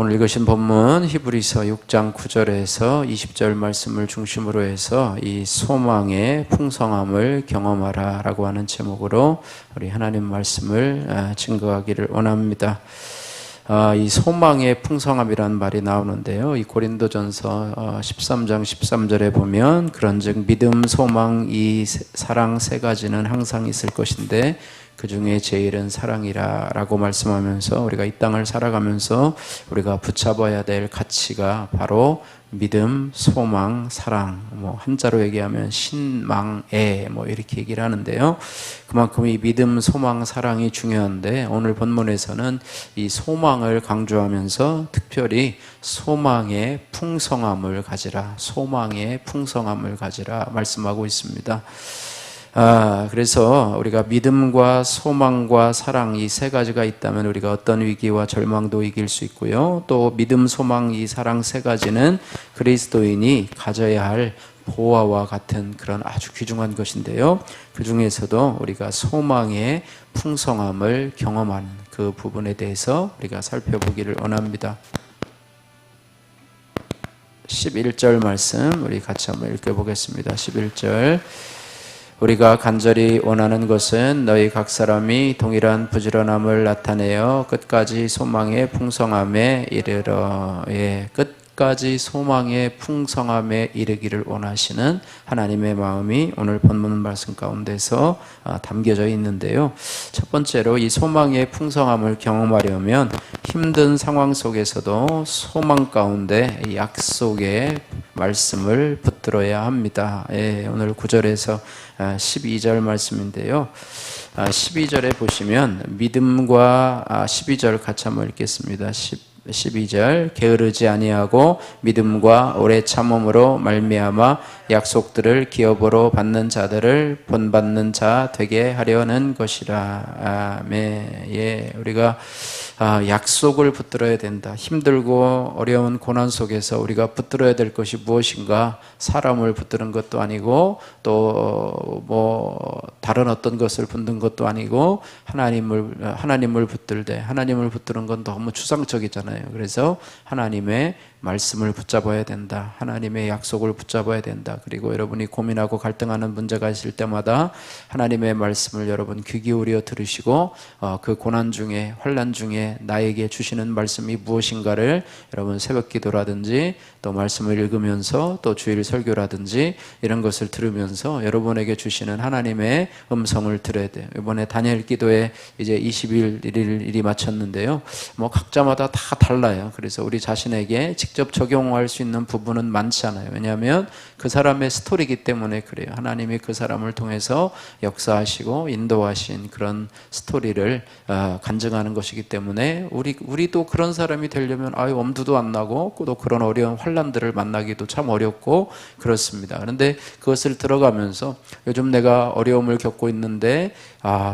오늘 읽으신 본문 히브리서 6장 9절에서 20절 말씀을 중심으로 해서 이 소망의 풍성함을 경험하라 라고 하는 제목으로 우리 하나님 말씀을 증거하기를 원합니다. 이 소망의 풍성함이라는 말이 나오는데요, 이 고린도전서 13장 13절에 보면 그런즉 믿음, 소망, 이 사랑 세 가지는 항상 있을 것인데 그 중에 제일은 사랑이라 라고 말씀하면서 우리가 이 땅을 살아가면서 우리가 붙잡아야 될 가치가 바로 믿음, 소망, 사랑, 한자로 얘기하면 신망애 이렇게 얘기를 하는데요, 그만큼 이 믿음, 소망, 사랑이 중요한데 오늘 본문에서는 이 소망을 강조하면서 특별히 소망의 풍성함을 가지라, 소망의 풍성함을 가지라 말씀하고 있습니다. 그래서 우리가 믿음과 소망과 사랑 이 세 가지가 있다면 우리가 어떤 위기와 절망도 이길 수 있고요, 또 믿음, 소망, 이 사랑 세 가지는 그리스도인이 가져야 할 보화와 같은 그런 아주 귀중한 것인데요, 그 중에서도 우리가 소망의 풍성함을 경험하는 그 부분에 대해서 우리가 살펴보기를 원합니다. 11절 말씀 우리 같이 한번 읽어보겠습니다. 11절, 우리가 간절히 원하는 것은 너희 각 사람이 동일한 부지런함을 나타내어 끝까지 소망의 풍성함에 이르러, 끝까지 소망의 풍성함에 이르기를 원하시는 하나님의 마음이 오늘 본문 말씀 가운데서 담겨져 있는데요, 첫 번째로 이 소망의 풍성함을 경험하려면 힘든 상황 속에서도 소망 가운데 약속의 말씀을 붙들어야 합니다. 오늘 9절에서 12절 말씀인데요, 12절에 보시면 믿음과 12절 같이 한번 읽겠습니다. 12절, 게으르지 아니하고 믿음과 오래 참음으로 말미암아 약속들을 기업으로 받는 자들을 본받는 자 되게 하려는 것이라. 아멘. 우리가 약속을 붙들어야 된다. 힘들고 어려운 고난 속에서 우리가 붙들어야 될 것이 무엇인가? 사람을 붙드는 것도 아니고 또 다른 어떤 것을 붙든 것도 아니고 하나님을 붙들되, 하나님을 붙드는 건 너무 추상적이잖아요. 그래서 하나님의 말씀을 붙잡아야 된다. 하나님의 약속을 붙잡아야 된다. 그리고 여러분이 고민하고 갈등하는 문제가 있을 때마다 하나님의 말씀을 여러분 귀 기울여 들으시고 그 고난 중에, 환난 중에 나에게 주시는 말씀이 무엇인가를 여러분 새벽 기도라든지 또 말씀을 읽으면서 또 주일 설교라든지 이런 것을 들으면서 여러분에게 주시는 하나님의 음성을 들어야 돼요. 이번에 다니엘 기도에 이제 20일이 마쳤는데요, 각자마다 다 달라요. 그래서 우리 자신에게 직접 적용할 수 있는 부분은 많지 않아요. 왜냐하면 그 사람의 스토리이기 때문에 그래요. 하나님이 그 사람을 통해서 역사하시고 인도하신 그런 스토리를 간증하는 것이기 때문에 우리도 그런 사람이 되려면 엄두도 안 나고 또 그런 어려운 환난들을 만나기도 참 어렵고 그렇습니다. 그런데 그것을 들어가면서 요즘 내가 어려움을 겪고 있는데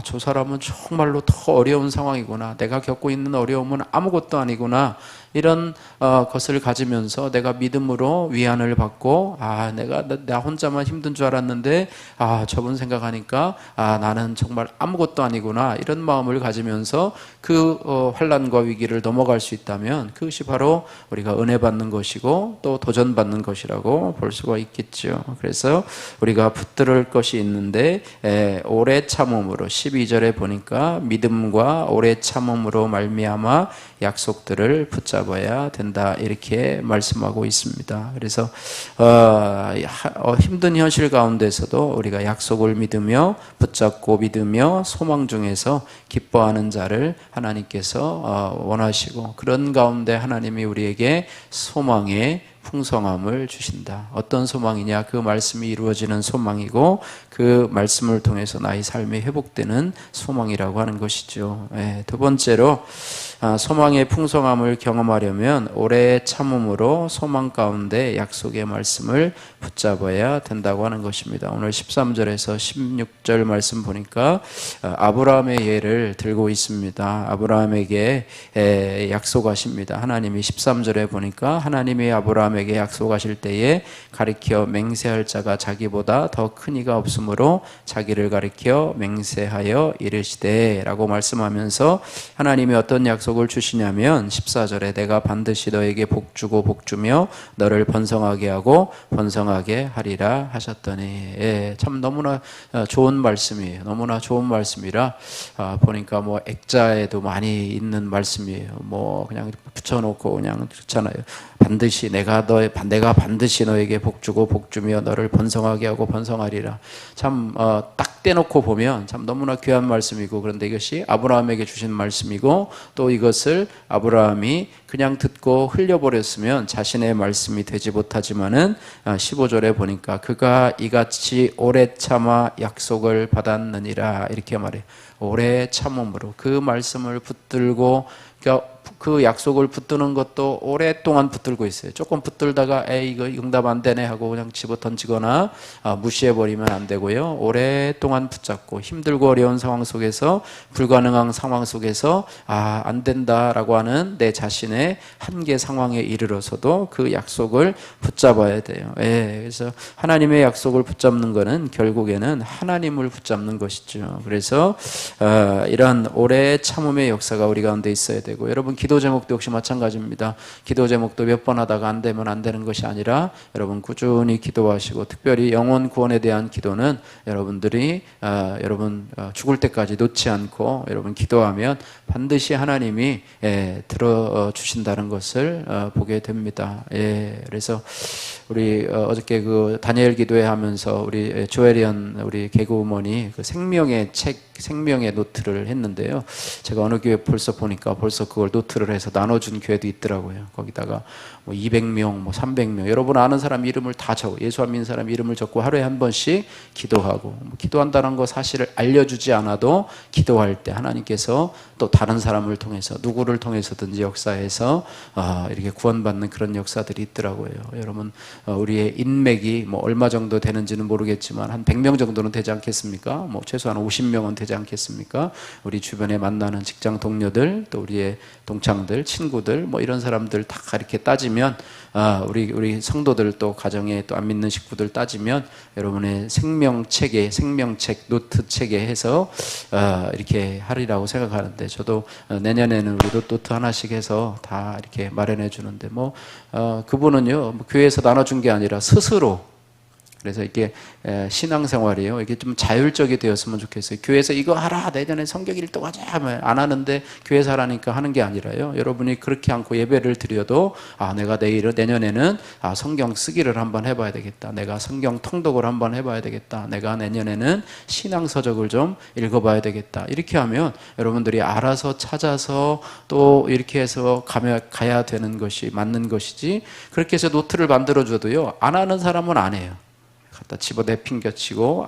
저 사람은 정말로 더 어려운 상황이구나, 내가 겪고 있는 어려움은 아무것도 아니구나, 이런 것을 가지면서 내가 믿음으로 위안을 받고 나 혼자만 힘든 줄 알았는데 저분 생각하니까 나는 정말 아무것도 아니구나, 이런 마음을 가지면서 그 환난과 위기를 넘어갈 수 있다면 그것이 바로 우리가 은혜 받는 것이고 또 도전 받는 것이라고 볼 수가 있겠죠. 그래서 우리가 붙들을 것이 있는데 오래 참음으로 12절에 보니까 믿음과 오래 참음으로 말미암아 약속들을 붙잡아야 된다, 이렇게 말씀하고 있습니다. 그래서 힘든 현실 가운데서도 우리가 약속을 믿으며 붙잡고 믿으며 소망 중에서 기뻐하는 자를 하나님께서 원하시고, 그런 가운데 하나님이 우리에게 소망의 풍성함을 주신다. 어떤 소망이냐? 그 말씀이 이루어지는 소망이고 그 말씀을 통해서 나의 삶이 회복되는 소망이라고 하는 것이죠. 두 번째로 소망의 풍성함을 경험하려면 오래 참음으로 소망 가운데 약속의 말씀을 붙잡아야 된다고 하는 것입니다. 오늘 13절에서 16절 말씀 보니까 아브라함의 예를 들고 있습니다. 아브라함에게 약속하십니다. 하나님이 13절에 보니까 하나님이 아브라함 아브라함에게 약속하실 때에 가리켜 맹세할 자가 자기보다 더 큰 이가 없으므로 자기를 가리켜 맹세하여 이르시되 라고 말씀하면서 하나님이 어떤 약속을 주시냐면 14절에 내가 반드시 너에게 복주고 복주며 너를 번성하게 하고 번성하게 하리라 하셨더니, 예, 참 너무나 좋은 말씀이에요. 너무나 좋은 말씀이라 보니까 뭐 액자에도 많이 있는 말씀이에요. 뭐 그냥 붙여놓고 그냥 그렇잖아요. 반드시 내가 반드시 너에게 복주고 복주며 너를 번성하게 하고 번성하리라. 참 딱 떼놓고 보면 참 너무나 귀한 말씀이고, 그런데 이것이 아브라함에게 주신 말씀이고, 또 이것을 아브라함이 그냥 듣고 흘려버렸으면 자신의 말씀이 되지 못하지만은 15절에 보니까 그가 이같이 오래 참아 약속을 받았느니라 이렇게 말해요. 오래 참음으로 그 말씀을 붙들고, 그러니까 그 약속을 붙드는 것도 오랫동안 붙들고 있어요. 조금 붙들다가 에이 이거 응답 안 되네 하고 그냥 집어 던지거나 무시해버리면 안 되고요. 오랫동안 붙잡고 힘들고 어려운 상황 속에서, 불가능한 상황 속에서 안 된다라고 하는 내 자신의 한계 상황에 이르러서도 그 약속을 붙잡아야 돼요. 예, 그래서 하나님의 약속을 붙잡는 것은 결국에는 하나님을 붙잡는 것이죠. 그래서 이런 오래 참음의 역사가 우리 가운데 있어야 되고, 여러분 기도 제목도 역시 마찬가지입니다. 기도 제목도 몇 번 하다가 안 되면 안 되는 것이 아니라 여러분 꾸준히 기도하시고, 특별히 영혼 구원에 대한 기도는 여러분들이 여러분 죽을 때까지 놓지 않고 여러분 기도하면 반드시 하나님이 들어주신다는 것을 보게 됩니다. 예, 그래서 우리 어저께 그 다니엘 기도회 하면서 우리 조혜련 우리 개그우먼이 그 생명의 책, 생명의 노트를 했는데요. 제가 어느 교회 벌써 보니까 벌써 그걸 노트를 해서 나눠준 교회도 있더라고요. 거기다가 뭐 200명, 뭐 300명, 여러분 아는 사람 이름을 다 적어, 예수 안 믿는 사람 이름을 적고 하루에 한 번씩 기도하고, 뭐 기도한다는 거 사실을 알려주지 않아도 기도할 때 하나님께서 또 다른 사람을 통해서 누구를 통해서든지 역사해서 이렇게 구원받는 그런 역사들이 있더라고요. 여러분 우리의 인맥이 뭐 얼마 정도 되는지는 모르겠지만 한 100명 정도는 되지 않겠습니까? 뭐 최소한 50명은 되지 않겠습니까? 우리 주변에 만나는 직장 동료들, 또 우리의 동창들, 친구들, 뭐 이런 사람들 다 이렇게 따지면 우리 성도들, 또 가정에 또 안 믿는 식구들 따지면 여러분의 생명책에, 생명책 노트책에 해서 이렇게 하리라고 생각하는데, 저도 내년에는 우리 노트 하나씩 해서 다 이렇게 마련해 주는데, 뭐 그분은요 뭐 교회에서 나눠준 게 아니라 스스로, 그래서 이게 신앙생활이에요. 이게 좀 자율적이 되었으면 좋겠어요. 교회에서 이거 하라, 내년에 성경 일독하자 하면 안 하는데 교회에서 하라니까 하는 게 아니라요. 여러분이 그렇게 않고 예배를 드려도 내가 내년에는 성경 쓰기를 한번 해봐야 되겠다. 내가 성경 통독을 한번 해봐야 되겠다. 내가 내년에는 신앙서적을 좀 읽어봐야 되겠다. 이렇게 하면 여러분들이 알아서 찾아서 또 이렇게 해서 가야 되는 것이 맞는 것이지, 그렇게 해서 노트를 만들어줘도요 안 하는 사람은 안 해요. 갖다 집어내팽겨치고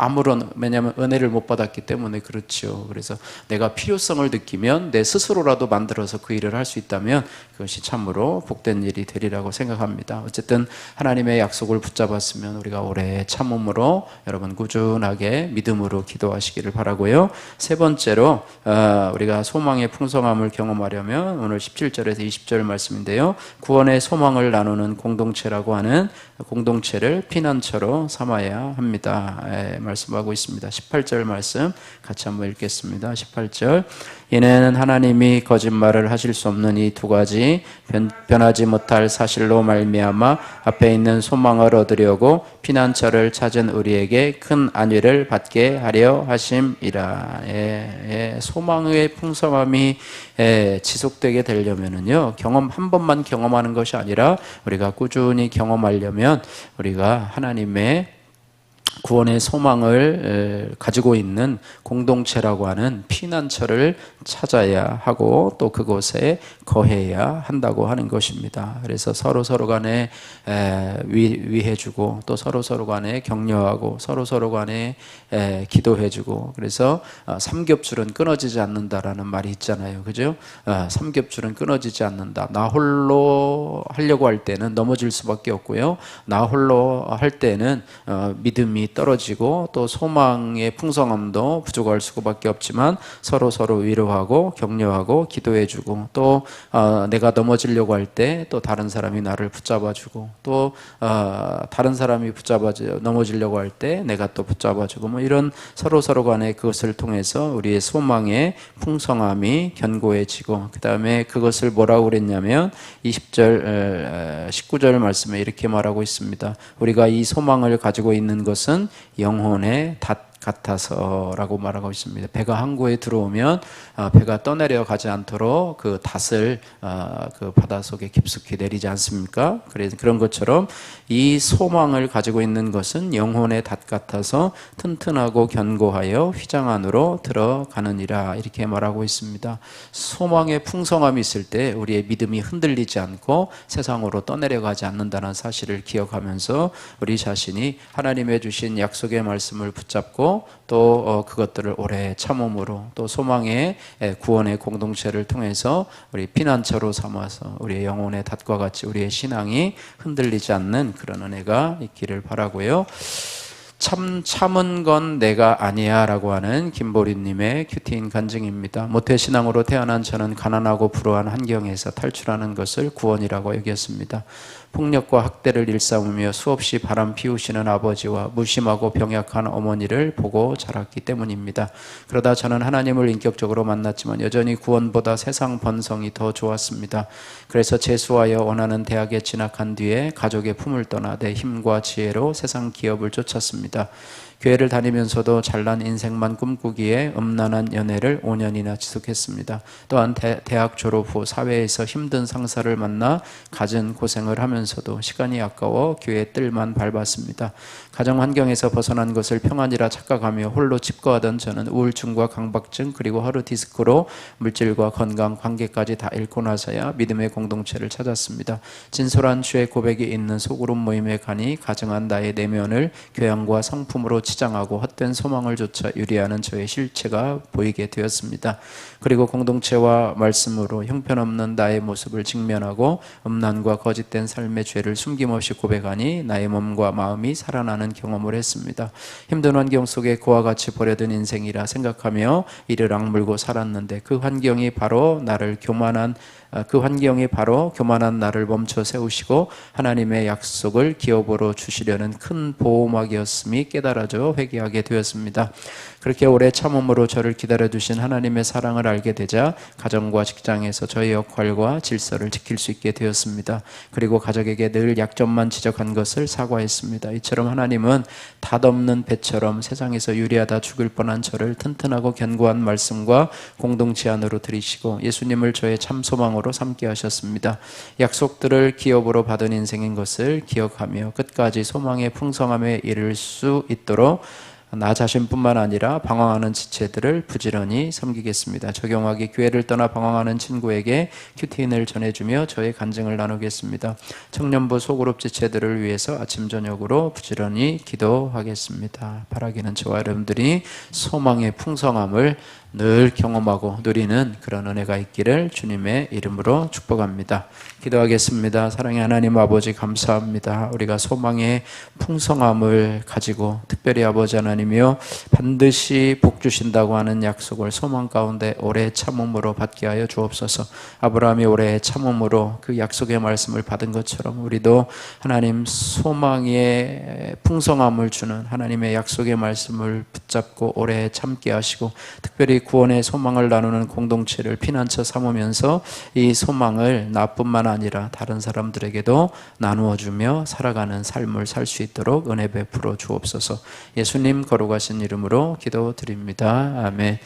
왜냐하면 은혜를 못 받았기 때문에 그렇죠. 그래서 내가 필요성을 느끼면 내 스스로라도 만들어서 그 일을 할 수 있다면 그것이 참으로 복된 일이 되리라고 생각합니다. 어쨌든 하나님의 약속을 붙잡았으면 우리가 오래 참음으로 여러분 꾸준하게 믿음으로 기도하시기를 바라고요. 세 번째로 우리가 소망의 풍성함을 경험하려면 오늘 17절에서 20절 말씀인데요, 구원의 소망을 나누는 공동체라고 하는 공동체를 피난처로 삼아야 합니다. 말씀하고 있습니다. 18절 말씀 같이 한번 읽겠습니다. 18절, 이는 하나님이 거짓말을 하실 수 없는 이 두 가지 변하지 못할 사실로 말미암아 앞에 있는 소망을 얻으려고 피난처를 찾은 우리에게 큰 안위를 받게 하려 하심이라. 소망의 풍성함이 지속되게 되려면은요, 한 번만 경험하는 것이 아니라 우리가 꾸준히 경험하려면 우리가 하나님의 구원의 소망을 가지고 있는 공동체라고 하는 피난처를 찾아야 하고, 또 그곳에 거해야 한다고 하는 것입니다. 그래서 서로 간에 위해주고, 또 서로 간에 격려하고, 서로 간에 기도해주고, 그래서 삼겹줄은 끊어지지 않는다라는 말이 있잖아요. 그죠? 삼겹줄은 끊어지지 않는다. 나 홀로 하려고 할 때는 넘어질 수밖에 없고요, 나 홀로 할 때는 믿음이 믿음이 떨어지고 또 소망의 풍성함도 부족할 수밖에 없지만 서로 위로하고 격려하고 기도해주고 또 내가 넘어지려고 할 때 또 다른 사람이 나를 붙잡아주고 또 다른 사람이 넘어지려고 할 때 내가 또 붙잡아주고 뭐 이런 서로 간에 그것을 통해서 우리의 소망의 풍성함이 견고해지고 그 다음에 그것을 뭐라고 그랬냐면 20절 19절 말씀에 이렇게 말하고 있습니다. 우리가 이 소망을 가지고 있는 것은 영혼의 닷 같아서라고 말하고 있습니다. 배가 항구에 들어오면 배가 떠내려 가지 않도록 그 닷을 그 바닷속에 깊숙이 내리지 않습니까? 그래서 그런 것처럼 이 소망을 가지고 있는 것은 영혼의 닷 같아서 튼튼하고 견고하여 휘장 안으로 들어가느니라 이렇게 말하고 있습니다. 소망의 풍성함이 있을 때 우리의 믿음이 흔들리지 않고 세상으로 떠내려가지 않는다는 사실을 기억하면서 우리 자신이 하나님의 주신 약속의 말씀을 붙잡고 또 그것들을 오래 참음으로 또 소망의 구원의 공동체를 통해서 우리 피난처로 삼아서 우리의 영혼의 닷과 같이 우리의 신앙이 흔들리지 않는 그런 은혜가 있기를 바라고요. 참은 건 내가 아니야 라고 하는 김보리님의 큐티인 간증입니다. 모태신앙으로 태어난 저는 가난하고 불우한 환경에서 탈출하는 것을 구원이라고 여겼습니다. 폭력과 학대를 일삼으며 수없이 바람 피우시는 아버지와 무심하고 병약한 어머니를 보고 자랐기 때문입니다. 그러다 저는 하나님을 인격적으로 만났지만 여전히 구원보다 세상 번성이 더 좋았습니다. 그래서 재수하여 원하는 대학에 진학한 뒤에 가족의 품을 떠나 내 힘과 지혜로 세상 기업을 쫓았습니다. 교회를 다니면서도 잘난 인생만 꿈꾸기에 음란한 연애를 5년이나 지속했습니다. 또한 대학 졸업 후 사회에서 힘든 상사를 만나 갖은 고생을 하면서도 시간이 아까워 교회 뜰만 밟았습니다. 가정 환경에서 벗어난 것을 평안이라 착각하며 홀로 칩거하던 저는 우울증과 강박증 그리고 허르디스크로 물질과 건강, 관계까지 다 잃고 나서야 믿음의 공동체를 찾았습니다. 진솔한 주의 고백이 있는 소그룹 모임에 가니 가증한 나의 내면을 교양과 성품으로 치장하고 헛된 소망을 조차 유리하는 저의 실체가 보이게 되었습니다. 그리고 공동체와 말씀으로 형편없는 나의 모습을 직면하고 음란과 거짓된 삶의 죄를 숨김없이 고백하니 나의 몸과 마음이 살아나는 경험을 했습니다. 힘든 환경 속에 그와 같이 버려진 인생이라 생각하며 이를 악물고 살았는데 그 환경이 바로 교만한 나를 멈춰 세우시고 하나님의 약속을 기업으로 주시려는 큰 보호막이었음이 깨달아져 회개하게 되었습니다. 그렇게 오래 참음으로 저를 기다려주신 하나님의 사랑을 알게 되자 가정과 직장에서 저의 역할과 질서를 지킬 수 있게 되었습니다. 그리고 가족에게 늘 약점만 지적한 것을 사과했습니다. 이처럼 하나님은 닷없는 배처럼 세상에서 유리하다 죽을 뻔한 저를 튼튼하고 견고한 말씀과 공동체 안으로 들이시고 예수님을 저의 참 소망으로 삼게 하셨습니다. 약속들을 기업으로 받은 인생인 것을 기억하며 끝까지 소망의 풍성함에 이를 수 있도록 나 자신뿐만 아니라 방황하는 지체들을 부지런히 섬기겠습니다. 적용하기 교회를 떠나 방황하는 친구에게 큐티인을 전해주며 저의 간증을 나누겠습니다. 청년부 소그룹 지체들을 위해서 아침 저녁으로 부지런히 기도하겠습니다. 바라기는 저와 여러분들이 소망의 풍성함을 늘 경험하고 누리는 그런 은혜가 있기를 주님의 이름으로 축복합니다. 기도하겠습니다. 사랑의 하나님 아버지 감사합니다. 우리가 소망의 풍성함을 가지고 특별히 아버지 하나님이여 반드시 복 주신다고 하는 약속을 소망 가운데 오래 참음으로 받게 하여 주옵소서. 아브라함이 오래 참음으로 그 약속의 말씀을 받은 것처럼 우리도 하나님 소망의 풍성함을 주는 하나님의 약속의 말씀을 붙잡고 오래 참게 하시고 특별히 구원의 소망을 나누는 공동체를 피난처 삼으면서 이 소망을 나뿐만 아니라 다른 사람들에게도 나누어주며 살아가는 삶을 살 수 있도록 은혜 베풀어 주옵소서. 예수님 거룩하신 이름으로 기도드립니다. 아멘.